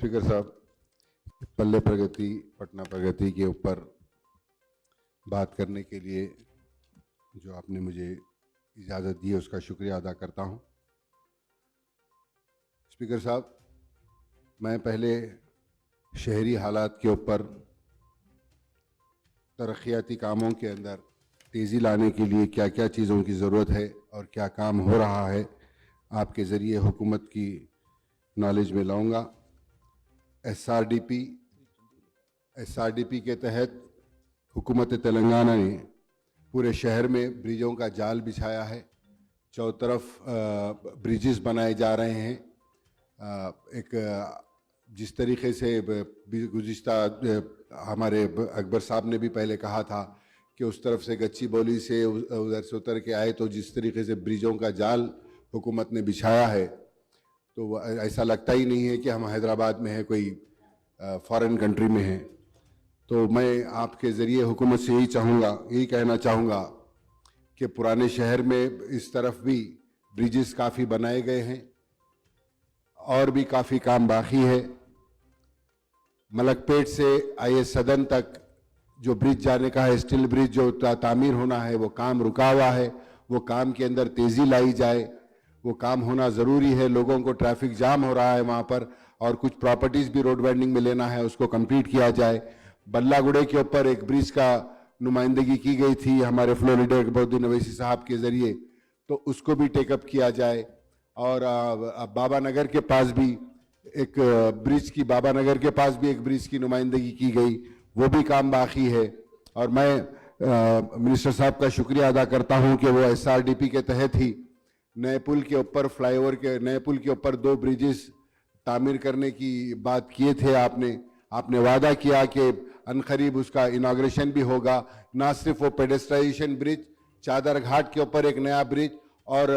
Speaker साहब, पल्ले प्रगति पटना प्रगति के ऊपर बात करने के लिए जो आपने मुझे इजाज़त दी है उसका शुक्रिया अदा करता हूं। स्पीकर साहब, मैं पहले शहरी हालात के ऊपर तरक्याती कामों के अंदर तेज़ी लाने के लिए क्या क्या चीज़ों की ज़रूरत है और क्या काम हो रहा है आपके ज़रिए हुकूमत की नॉलेज में लाऊंगा। एसआरडीपी के तहत हुकूमत तेलंगाना ने पूरे शहर में ब्रिजों का जाल बिछाया है। चारों तरफ ब्रिजेस बनाए जा रहे हैं। एक जिस तरीके से गुज़िश्ता हमारे अकबर साहब ने भी पहले कहा था कि उस तरफ से गच्ची बोली से उधर से उतर के आए, तो जिस तरीके से ब्रिजों का जाल हुकूमत ने बिछाया है तो ऐसा लगता ही नहीं है कि हम हैदराबाद में है, कोई फॉरेन कंट्री में है। तो मैं आपके ज़रिए हुकूमत से यही कहना चाहूँगा कि पुराने शहर में इस तरफ भी ब्रिजेस काफ़ी बनाए गए हैं और भी काफ़ी काम बाकी है। मलकपेट से आईएस सदन तक जो ब्रिज जाने का है, स्टील ब्रिज जो तामीर होना है, वो काम रुका हुआ है। वो काम के अंदर तेज़ी लाई जाए, वो काम होना ज़रूरी है। लोगों को ट्रैफिक जाम हो रहा है वहाँ पर, और कुछ प्रॉपर्टीज़ भी रोड वाइंडिंग में लेना है, उसको कंप्लीट किया जाए। बल्लागुड़े के ऊपर एक ब्रिज का नुमाइंदगी की गई थी हमारे फ्लो लीडर अकबरुद्दीन अवैसी साहब के ज़रिए, तो उसको भी टेकअप किया जाए। और बाबा नगर के पास भी एक ब्रिज की नुमाइंदगी की गई, वो भी काम बाकी है। और मैं मिनिस्टर साहब का शुक्रिया अदा करता हूं कि वो एसआरडीपी के तहत ही नए पुल के ऊपर नए पुल के ऊपर 2 ब्रिजेस तामीर करने की बात किए थे। आपने वादा किया कि अनकरीब उसका इनाग्रेशन भी होगा। ना सिर्फ वो पेडेस्ट्राइजेशन ब्रिज, चादर घाट के ऊपर एक नया ब्रिज, और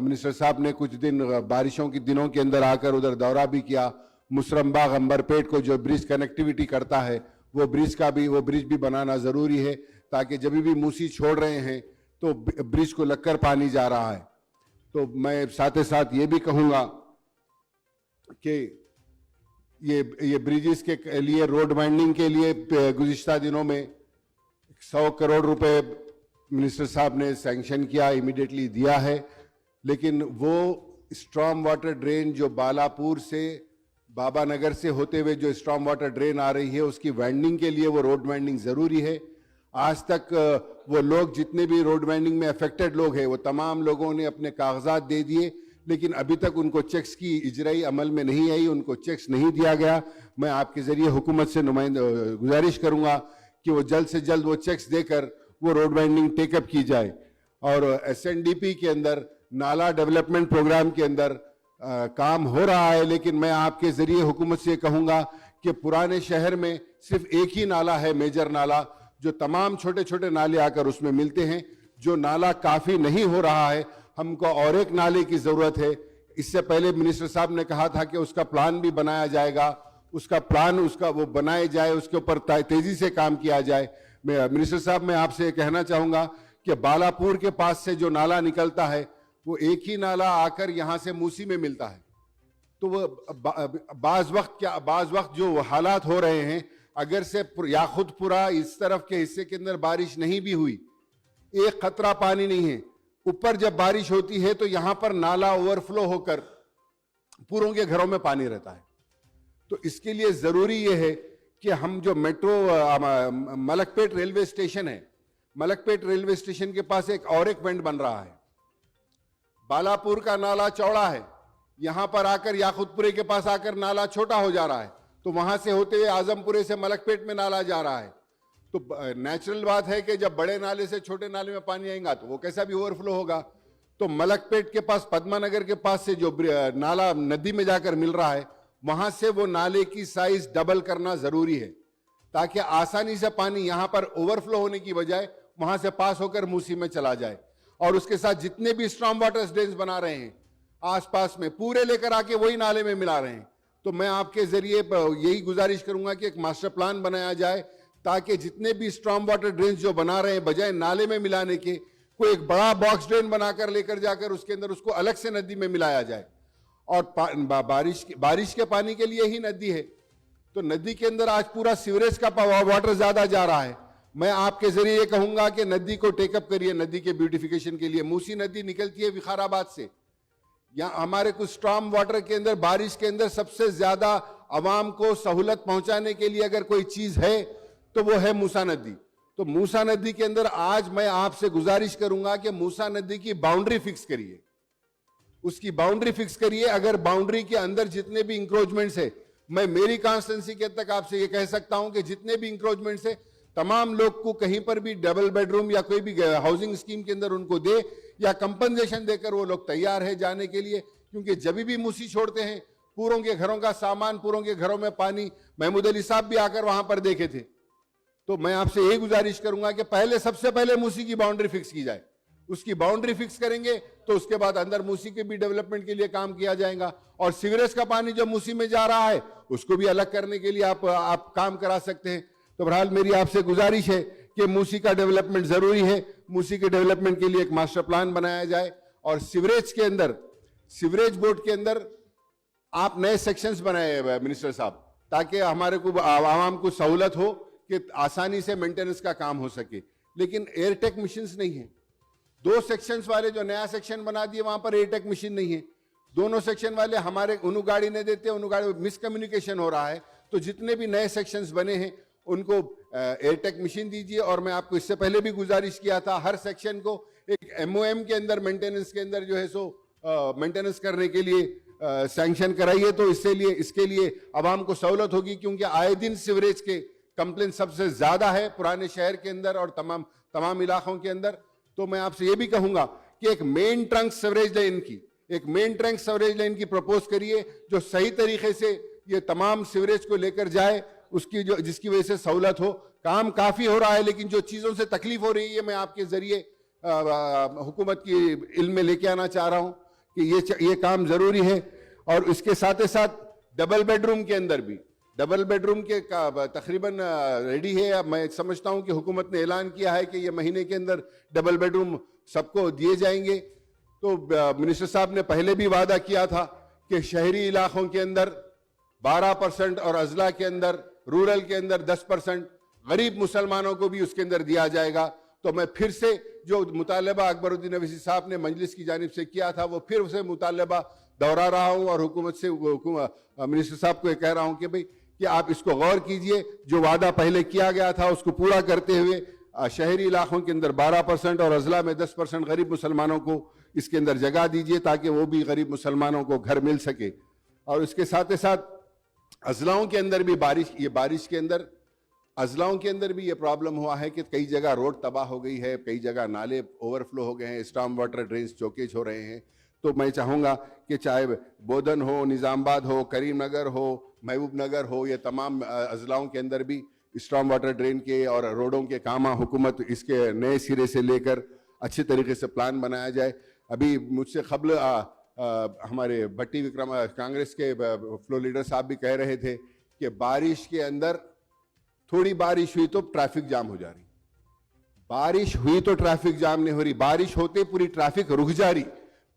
मिनिस्टर साहब ने कुछ दिन बारिशों के दिनों के अंदर आकर उधर दौरा भी किया। मुसरम्बाग अंबरपेट को जो ब्रिज कनेक्टिविटी करता है, वो ब्रिज भी बनाना ज़रूरी है, ताकि जब भी मूसी छोड़ रहे हैं तो ब्रिज को लगकर पानी जा रहा है। तो मैं साथ ही साथ ये भी कहूँगा कि ये ब्रिजेस के लिए, रोड वाइंडिंग के लिए गुज़िश्ता दिनों में 100 करोड़ रुपए मिनिस्टर साहब ने सैंक्शन किया, इमीडिएटली दिया है। लेकिन वो स्ट्रॉम वाटर ड्रेन जो बालापुर से बाबा नगर से होते हुए जो स्ट्रॉम वाटर ड्रेन आ रही है, उसकी वाइंडिंग के लिए वो रोड वाइंडिंग ज़रूरी है। आज तक वो लोग जितने भी रोड वाइंडिंग में अफेक्टेड लोग हैं, वो तमाम लोगों ने अपने कागजात दे दिए, लेकिन अभी तक उनको चेक्स की इजराई अमल में नहीं आई, उनको चेक्स नहीं दिया गया। मैं आपके ज़रिए हुकूमत से गुजारिश करूँगा कि वो जल्द से जल्द वो चेक्स देकर वो रोड वाइंडिंग टेकअप की जाए। और एसएनडीपी के अंदर नाला डेवलपमेंट प्रोग्राम के अंदर काम हो रहा है, लेकिन मैं आपके ज़रिए हुकूमत से कहूँगा कि पुराने शहर में सिर्फ एक ही नाला है, मेजर नाला, जो तमाम छोटे छोटे नाले आकर उसमें मिलते हैं। जो नाला काफ़ी नहीं हो रहा है, हमको और एक नाले की ज़रूरत है। इससे पहले मिनिस्टर साहब ने कहा था कि उसका प्लान भी बनाया जाएगा, वो बनाए जाए, उसके ऊपर तेज़ी से काम किया जाए। मिनिस्टर साहब, मैं आपसे कहना चाहूँगा कि बालापुर के पास से जो नाला निकलता है, वो एक ही नाला आकर यहाँ से मूसी में मिलता है। तो वो बाज़ वक्त जो हालात हो रहे हैं, अगर से याखुदपुरा इस तरफ के हिस्से के अंदर बारिश नहीं भी हुई, एक खतरा पानी नहीं है, ऊपर जब बारिश होती है तो यहाँ पर नाला ओवरफ्लो होकर पूरों के घरों में पानी रहता है। तो इसके लिए ज़रूरी ये है कि हम जो मलकपेट रेलवे स्टेशन है, मलकपेट रेलवे स्टेशन के पास एक वेंट बन रहा है। बालापुर का नाला चौड़ा है, यहां पर आकर याकुतपुरे के पास आकर नाला छोटा हो जा रहा है, तो वहां से होते हुए आजमपुरे से मलकपेट में नाला जा रहा है। तो नेचुरल बात है कि जब बड़े नाले से छोटे नाले में पानी आएगा तो वो कैसा भी ओवरफ्लो होगा। तो मलकपेट के पास, पद्मानगर के पास से जो नाला नदी में जाकर मिल रहा है, वहां से वो नाले की साइज डबल करना जरूरी है, ताकि आसानी से पानी यहां पर ओवरफ्लो होने की बजाय वहां से पास होकर मूसी में चला जाए। और उसके साथ जितने भी स्ट्रॉम वाटर ड्रेन्स बना रहे हैं आसपास में, पूरे लेकर आके वही नाले में मिला रहे हैं। तो मैं आपके जरिए यही गुजारिश करूंगा कि एक मास्टर प्लान बनाया जाए, ताकि जितने भी स्ट्रॉम वाटर ड्रेन्स जो बना रहे हैं, बजाय नाले में मिलाने के, कोई एक बड़ा बॉक्स ड्रेन बनाकर लेकर जाकर उसके अंदर उसको अलग से नदी में मिलाया जाए। और बारिश के पानी के लिए ही नदी है। तो नदी के अंदर आज पूरा सीवरेज का वाटर ज्यादा जा रहा है। मैं आपके जरिए ये कहूंगा कि नदी को टेकअप करिए, नदी के ब्यूटिफिकेशन के लिए। मूसी नदी निकलती है विखाराबाद से, यहाँ हमारे कुछ स्टॉर्म वाटर के अंदर बारिश के अंदर सबसे ज्यादा आवाम को सहूलत पहुंचाने के लिए अगर कोई चीज है तो वो है मूसा नदी। तो मूसा नदी के अंदर आज मैं आपसे गुजारिश करूंगा कि मूसा नदी की बाउंड्री फिक्स करिए, उसकी बाउंड्री फिक्स करिए। अगर बाउंड्री के अंदर जितने भी इंक्रोचमेंट्स है, मैं मेरी कॉन्स्टिट्यूंसी के तक आपसे ये कह सकता हूं कि जितने भी इंक्रोचमेंट्स है तमाम लोग को कहीं पर भी डबल बेडरूम या कोई भी हाउसिंग स्कीम के अंदर उनको दे या कंपनसेशन देकर वो लोग तैयार है जाने के लिए। क्योंकि जब भी मूसी छोड़ते हैं पूरों के घरों का सामान, पूरों के घरों में पानी, महमूद अली साहब भी आकर वहां पर देखे थे। तो मैं आपसे यही गुजारिश करूंगा कि पहले सबसे पहले मूसी की बाउंड्री फिक्स की जाए। उसकी बाउंड्री फिक्स करेंगे तो उसके बाद अंदर मूसी के भी डेवलपमेंट के लिए काम किया जाएगा। और सीवरेज का पानी जो मूसी में जा रहा है उसको भी अलग करने के लिए आप काम करा सकते हैं। तो बहरहाल मेरी आपसे गुजारिश है कि मूसी का डेवलपमेंट जरूरी है। मूसी के डेवलपमेंट के लिए एक मास्टर प्लान बनाया जाए और सीवरेज के अंदर, सीवरेज बोर्ड के अंदर आप नए सेक्शंस बनाए मिनिस्टर साहब, ताकि हमारे को आवाम को सहूलत हो कि आसानी से मेंटेनेंस का काम हो सके। लेकिन एयरटेक मशीन्स नहीं है। 2 सेक्शंस वाले जो नया सेक्शन बना दिए वहां पर एयरटेक मशीन नहीं है। दोनों सेक्शन वाले हमारे उन्हों गाड़ी नहीं देते, उन्हों गाड़ी मिसकम्युनिकेशन हो रहा है। तो जितने भी नए सेक्शंस बने हैं उनको एयरटेक मशीन दीजिए। और मैं आपको इससे पहले भी गुजारिश किया था हर सेक्शन को एक MOM के अंदर मेंटेनेंस के अंदर जो है सो मेंटेनेंस करने के लिए सैंक्शन कराइए। तो इसके लिए आवाम को सहूलत होगी, क्योंकि आए दिन सीवरेज के कंप्लेन सबसे ज्यादा है पुराने शहर के अंदर और तमाम इलाकों के अंदर। तो मैं आपसे ये भी कहूंगा कि एक मेन ट्रंक सीवरेज लाइन की प्रपोज करिए जो सही तरीके से ये तमाम सीवरेज को लेकर जाए, उसकी जिसकी वजह से सहूलत हो। काम काफी हो रहा है, लेकिन जो चीजों से तकलीफ हो रही है मैं आपके जरिए हुकूमत की इल्म में लेके आना चाह रहा हूं कि ये काम जरूरी है। और इसके साथ ही साथ डबल बेडरूम के अंदर भी, डबल बेडरूम के तकरीबन रेडी है। अब मैं समझता हूं कि हुकूमत ने ऐलान किया है कि ये महीने के अंदर डबल बेडरूम सबको दिए जाएंगे। तो मिनिस्टर साहब ने पहले भी वादा किया था कि शहरी इलाकों के अंदर 12% और अजला के अंदर, रूरल के अंदर 10%, गरीब मुसलमानों को भी उसके अंदर दिया जाएगा। तो मैं फिर से जो मुतालबा अकबरुद्दीन अवैसी साहब ने मजलिस की जानिब से किया था वो फिर से मुतालबा दोहरा रहा हूं और हुकूमत से मिनिस्टर साहब को ये कह रहा हूं कि भाई कि आप इसको गौर कीजिए, जो वादा पहले किया गया था उसको पूरा करते हुए शहरी इलाकों के अंदर 12% और अजला में 10% गरीब मुसलमानों को इसके अंदर जगह दीजिए, ताकि वो भी गरीब मुसलमानों को घर मिल सके। और इसके साथ ही साथ अजलाओं के अंदर भी बारिश के अंदर अजलाओं के अंदर भी ये प्रॉब्लम हुआ है कि कई जगह रोड तबाह हो गई है, कई जगह नाले ओवरफ्लो हो गए हैं, स्टॉर्म वाटर ड्रेन्स चौकेज हो रहे हैं। तो मैं चाहूँगा कि चाहे बोधन हो, निज़ामबाद हो, करीमनगर हो, महबूब नगर हो, ये तमाम अजलाओं के अंदर भी स्टॉर्म वाटर ड्रेन के और रोडों के काम हुकूमत इसके नए सिरे से लेकर अच्छे तरीके से प्लान बनाया जाए। अभी मुझसे क़ब्ल हमारे भट्टी विक्रम कांग्रेस के फ्लो लीडर साहब भी कह रहे थे कि बारिश के अंदर थोड़ी बारिश हुई तो ट्रैफिक जाम हो जा रही, बारिश हुई तो ट्रैफिक जाम नहीं हो रही, बारिश होते पूरी ट्रैफिक रुक जा रही,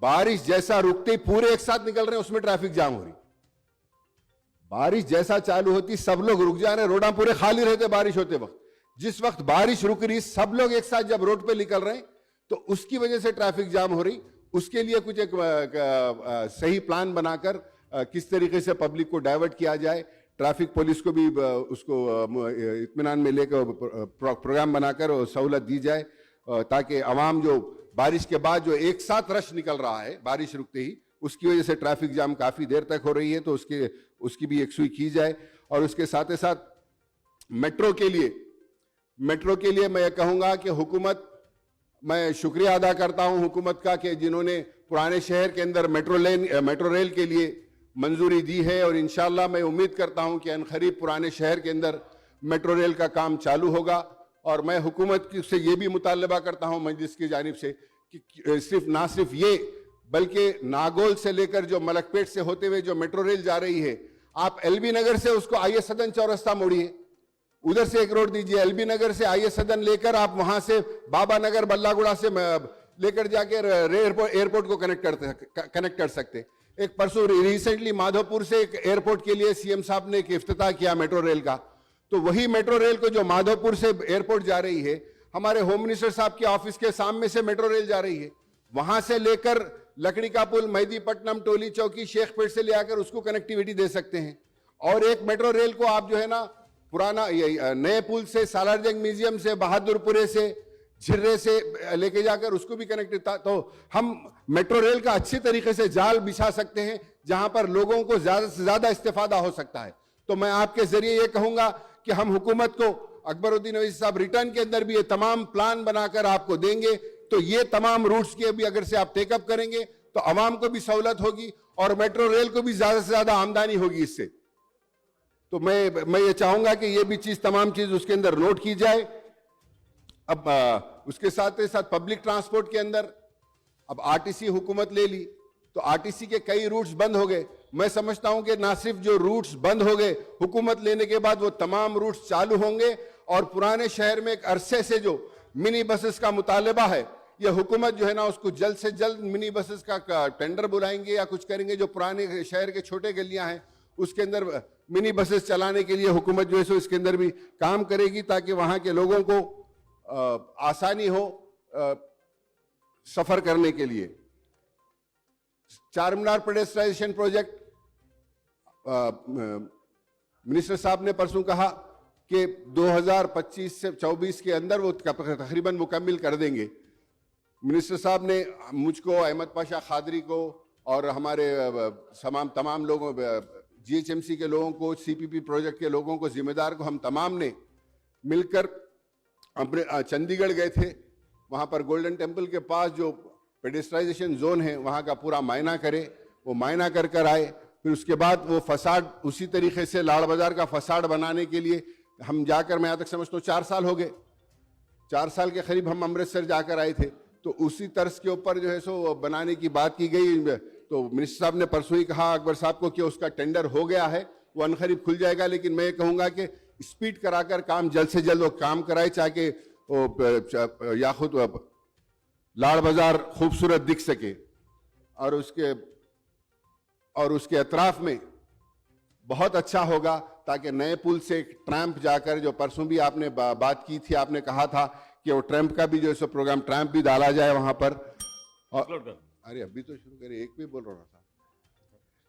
बारिश जैसा रुकते पूरे एक साथ निकल रहे हैं उसमें ट्रैफिक जाम हो रही। बारिश जैसा चालू होती सब लोग रुक जा रहे हैं, रोडा पूरे खाली रहते बारिश होते वक्त। जिस वक्त बारिश रुक रही सब लोग एक साथ जब रोड पे निकल रहे हैं तो उसकी वजह से ट्रैफिक जाम हो रही। उसके लिए कुछ एक सही प्लान बनाकर किस तरीके से पब्लिक को डाइवर्ट किया जाए, ट्रैफिक पुलिस को भी उसको इत्मीनान में लेकर प्रोग्राम बनाकर सहूलत दी जाए, ताकि आवाम जो बारिश के बाद जो एक साथ रश निकल रहा है बारिश रुकते ही, उसकी वजह से ट्रैफिक जाम काफ़ी देर तक हो रही है, तो उसकी भी यकसुई की जाए। और उसके साथ ही साथ मेट्रो के लिए मैं कहूँगा कि हुकूमत, मैं शुक्रिया अदा करता हूँ हुकूमत का कि जिन्होंने पुराने शहर के अंदर मेट्रो रेल के लिए मंजूरी दी है। और इंशाल्लाह मैं उम्मीद करता हूँ कि अनकरीब पुराने शहर के अंदर मेट्रो रेल का काम चालू होगा। और मैं हुकूमत से ये भी मुतालबा करता हूँ मजलिस की जानिब से कि ना सिर्फ ये बल्कि नागोल से लेकर जो मलकपेट से होते हुए जो मेट्रो रेल जा रही है, आप LB नगर से उसको IS सदन चौरस्ता मोड़िए, उधर से एक रोड दीजिए, LB नगर से IS सदन लेकर आप वहां से बाबा नगर बल्लागुड़ा से लेकर जाकर एयरपोर्ट को कनेक्ट कर सकते। एक परसों रिसेंटली माधोपुर से एक एयरपोर्ट के लिए सीएम साहब ने एक इफ्तिताह किया मेट्रो रेल का, तो वही मेट्रो रेल को जो माधोपुर से एयरपोर्ट जा रही है, हमारे होम मिनिस्टर साहब के ऑफिस के सामने से मेट्रो रेल जा रही है, वहां से लेकर लकड़ी का पुल, मेहदीपट्टनम, टोली चौकी, शेखपेट से ले आकर उसको कनेक्टिविटी दे सकते हैं। और एक मेट्रो रेल को आप जो है ना पुराना नए पुल से, सालारजंग म्यूजियम से, बहादुरपुरे से, झिर्रे से लेके जाकर उसको भी कनेक्ट, तो हम मेट्रो रेल का अच्छी तरीके से जाल बिछा सकते हैं जहां पर लोगों को ज्यादा से ज्यादा इस्तेफादा हो सकता है। तो मैं आपके जरिए ये कहूंगा कि हम हुकूमत को, अकबरुद्दीन अवैसी साहब रिटर्न के अंदर भी ये तमाम प्लान बनाकर आपको देंगे, तो ये तमाम रूट्स के भी अगर से आप टेकअप करेंगे तो आवाम को भी सहूलत होगी और मेट्रो रेल को भी ज्यादा से ज्यादा आमदनी होगी इससे। तो मैं ये चाहूंगा कि ये भी चीज, तमाम चीज उसके अंदर नोट की जाए। अब उसके साथ ही साथ पब्लिक ट्रांसपोर्ट के अंदर अब आरटीसी हुकूमत ले ली, तो आरटीसी के कई रूट्स बंद हो गए। मैं समझता हूं कि ना सिर्फ जो रूट्स बंद हो गए, हुकूमत लेने के बाद वो तमाम रूट्स चालू होंगे और पुराने शहर में एक अरसे से जो मिनी बसेस का मुतालबा है, ये हुकूमत जो है ना उसको जल्द से जल्द मिनी बसेस का टेंडर बुलाएंगे या कुछ करेंगे। जो पुराने शहर के छोटे गलियां हैं उसके अंदर मिनी बसेस चलाने के लिए हुकूमत जो है सो इसके अंदर भी काम करेगी, ताकि वहां के लोगों को आसानी हो सफर करने के लिए। चारमीनार पेडेस्ट्राइजेशन प्रोजेक्ट, मिनिस्टर साहब ने परसों कहा कि 2025 से 24 के अंदर वो तकरीबन मुकम्मिल कर देंगे। मिनिस्टर साहब ने मुझको, अहमद पाशा खादरी को और हमारे तमाम लोगों, जीएचएमसी के लोगों को, सीपीपी प्रोजेक्ट के लोगों को, जिम्मेदार को, हम तमाम ने मिलकर अपने चंडीगढ़ गए थे। वहाँ पर गोल्डन टेम्पल के पास जो पेडेस्ट्राइजेशन जोन है वहाँ का पूरा मायना करे, वो मायना कर कर आए। फिर उसके बाद वो फसाड उसी तरीके से लाड़ बाजार का फसाड बनाने के लिए हम जाकर, मैं यहाँ तक समझता हूँ 4 साल हो गए, 4 साल के करीब हम अमृतसर जाकर आए थे। तो उसी तर्ज के ऊपर जो है सो बनाने की बात की गई। तो मिनिस्टर साहब ने परसों ही कहा अकबर साहब को कि उसका टेंडर हो गया है, वो अनखरीब खुल जाएगा। लेकिन मैं ये कहूँगा कि स्पीड कराकर काम जल्द से जल्द वो काम कराए, ताकि या खुद लाड़ बाजार खूबसूरत दिख सके और उसके अतराफ में बहुत अच्छा होगा, ताकि नए पुल से ट्रैम्प जाकर, जो परसों भी आपने बात की थी, आपने कहा था कि वो ट्रैम्प का भी जो है प्रोग्राम, ट्रैम्प भी डाला जाए वहां पर। और अरे अभी तो शुरू करें, एक भी बोल रहा था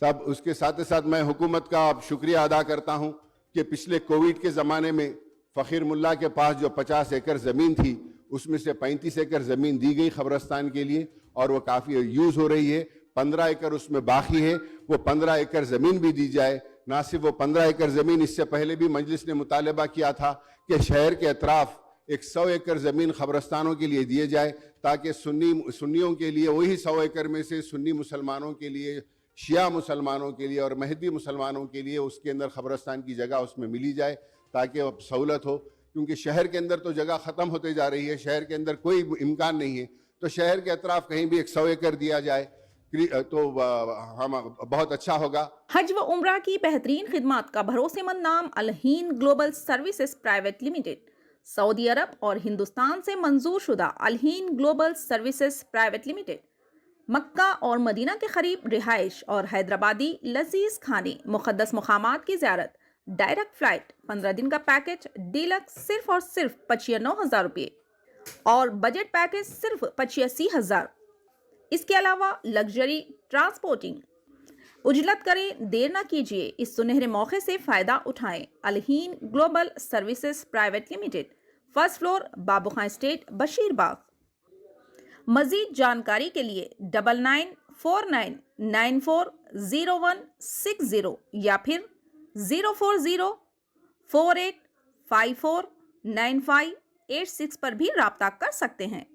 साहब। उसके साथ साथ मैं हुकूमत का शुक्रिया अदा करता हूं कि पिछले कोविड के ज़माने में फ़कीर मुल्ला के पास जो 50 एकड़ ज़मीन थी, उसमें से 35 एकड़ ज़मीन दी गई ख़बरस्तान के लिए और वो काफ़ी यूज़ हो रही है। 15 एकड़ उसमें बाकी है, वो 15 एकड़ ज़मीन भी दी जाए। ना सिर्फ वो 15 एकड़ ज़मीन, इससे पहले भी मजलिस ने मुतालबा किया था कि शहर के अतराफ़ एक 100 एकड़ ज़मीन ख़बरस्तानों के लिए दिए जाए, ताकि सुन्नियों के लिए वही 100 एकड़ में से सुन्नी मुसलमानों के लिए, शिया मुसलमानों के लिए और महदी मुसलमानों के लिए उसके अंदर ख़बरस्तान की जगह उसमें मिली जाए, ताकि अब सहूलत हो। क्योंकि शहर के अंदर तो जगह ख़त्म होते जा रही है, शहर के अंदर कोई इम्कान नहीं है, तो शहर के अतराफ़ कहीं भी एक 100 एकड़ दिया जाए तो हम बहुत अच्छा होगा। हज व उम्रा की बेहतरीन खिदमत का भरोसेमंद नाम Al Hind global services private limited, सऊदी अरब और हिंदुस्तान से मंजूर शुदा Al Hind global services private limited, Mecca और मदीना के करीब रिहाइश और हैदराबादी लजीज खाने, मुक़द्दस मुक़ामात की ज़ियारत, डायरेक्ट फ्लाइट, 15 दिन का पैकेज डीलक्स सिर्फ और सिर्फ 95,000 रुपये और बजट पैकेज सिर्फ 85,000। इसके अलावा लग्जरी ट्रांसपोर्टिंग। उजलत करें, देर न कीजिए, इस सुनहरे मौके से फ़ायदा उठाएं। Al Hind global services private limited, first floor, Babu Khan estate, Basheerbagh. मज़ीद जानकारी के लिए 9949940160 या फिर 04048549586 पर भी राब्ता कर सकते हैं।